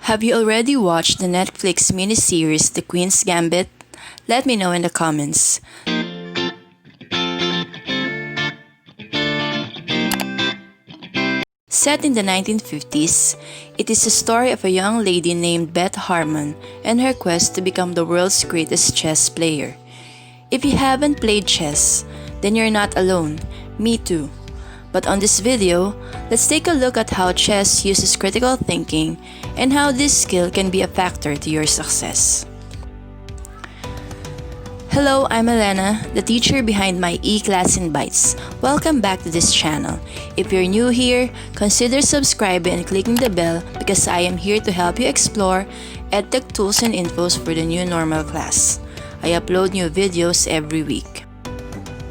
Have you already watched the Netflix miniseries The Queen's Gambit? Let me know in the comments. Set in the 1950s, it is the story of a young lady named Beth Harmon and her quest to become the world's greatest chess player. If you haven't played chess, then you're not alone. Me too. But on this video, let's take a look at how chess uses critical thinking and how this skill can be a factor to your success. Hello, I'm Elena, the teacher behind my e-class in Bytes. Welcome back to this channel. If you're new here, consider subscribing and clicking the bell because I am here to help you explore edtech tools and infos for the new normal class. I upload new videos every week.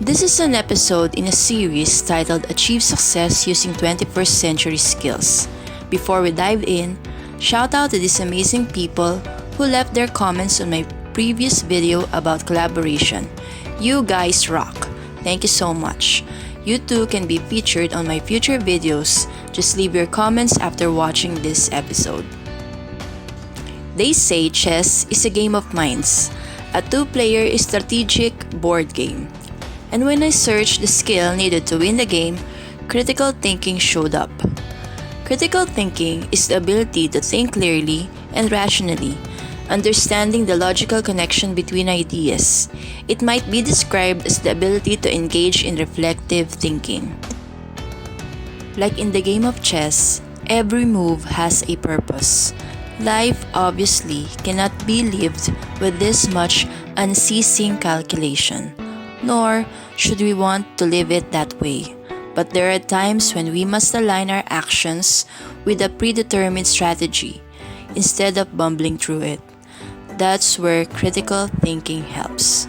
This is an episode in a series titled Achieve Success Using 21st Century Skills. Before we dive in, shout out to these amazing people who left their comments on my previous video about collaboration. You guys rock! Thank you so much. You too can be featured on my future videos. Just leave your comments after watching this episode. They say chess is a game of minds, a two-player strategic board game. And when I searched the skill needed to win the game, critical thinking showed up. Critical thinking is the ability to think clearly and rationally, understanding the logical connection between ideas. It might be described as the ability to engage in reflective thinking. Like in the game of chess, every move has a purpose. Life obviously cannot be lived with this much unceasing calculation, nor should we want to live it that way. But there are times when we must align our actions with a predetermined strategy instead of bumbling through it. That's where critical thinking helps.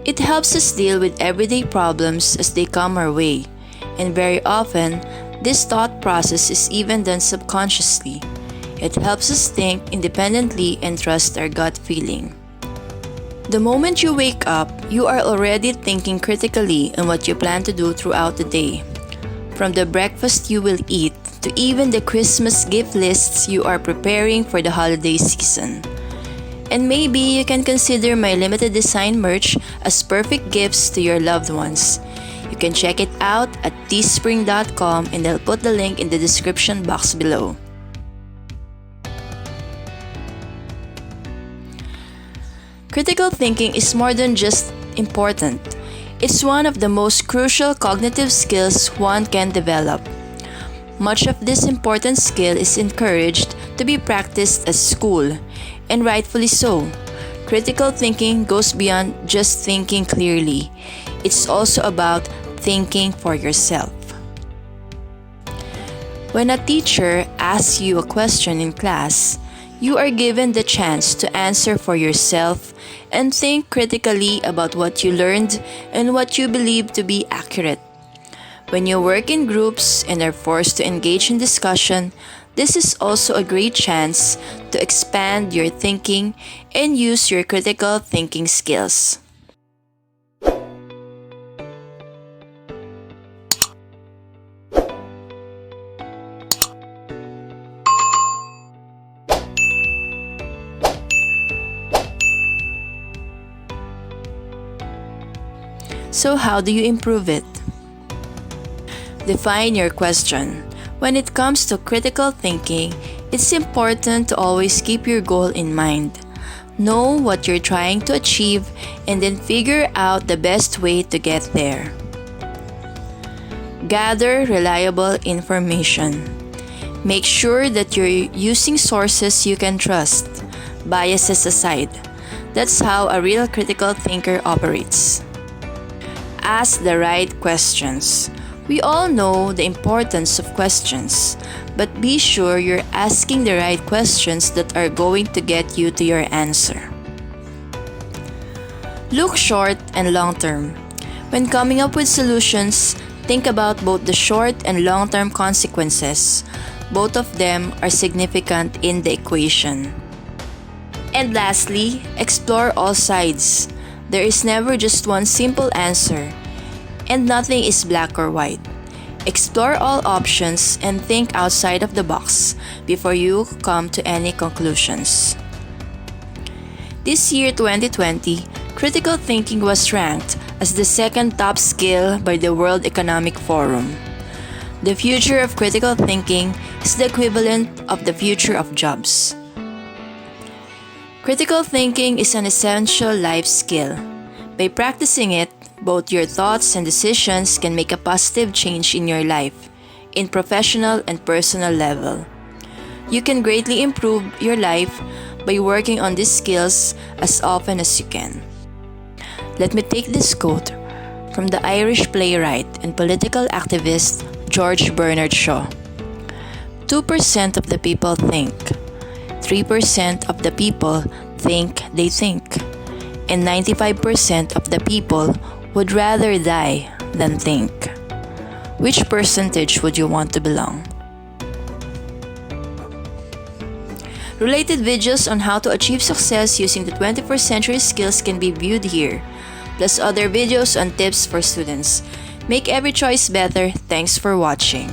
It helps us deal with everyday problems as they come our way, and very often, this thought process is even done subconsciously. It helps us think independently and trust our gut feeling. The moment you wake up, you are already thinking critically on what you plan to do throughout the day. From the breakfast you will eat to even the Christmas gift lists you are preparing for the holiday season. And maybe you can consider my limited design merch as perfect gifts to your loved ones. You can check it out at teespring.com and I'll put the link in the description box below. Critical thinking is more than just important. It's one of the most crucial cognitive skills one can develop. Much of this important skill is encouraged to be practiced at school, and rightfully so. Critical thinking goes beyond just thinking clearly. It's also about thinking for yourself. When a teacher asks you a question in class, you are given the chance to answer for yourself and think critically about what you learned and what you believe to be accurate. When you work in groups and are forced to engage in discussion, this is also a great chance to expand your thinking and use your critical thinking skills. So how do you improve it? Define your question. When it comes to critical thinking, it's important to always keep your goal in mind. Know what you're trying to achieve and then figure out the best way to get there. Gather reliable information. Make sure that you're using sources you can trust, biases aside. That's how a real critical thinker operates. Ask the right questions. We all know the importance of questions, but be sure you're asking the right questions that are going to get you to your answer. Look short and long term. When coming up with solutions, think about both the short and long-term consequences. Both of them are significant in the equation. And lastly, explore all sides. There is never just one simple answer, and nothing is black or white. Explore all options and think outside of the box before you come to any conclusions. This year 2020, critical thinking was ranked as the second top skill by the World Economic Forum. The future of critical thinking is the equivalent of the future of jobs. Critical thinking is an essential life skill. By practicing it, both your thoughts and decisions can make a positive change in your life, in professional and personal level. You can greatly improve your life by working on these skills as often as you can. Let me take this quote from the Irish playwright and political activist George Bernard Shaw. 2% of the people think. 3% of the people think they think. And 95% of the people would rather die than think. Which percentage would you want to belong? Related videos on how to achieve success using the 21st century skills can be viewed here, plus other videos on tips for students. Make every choice better. Thanks for watching.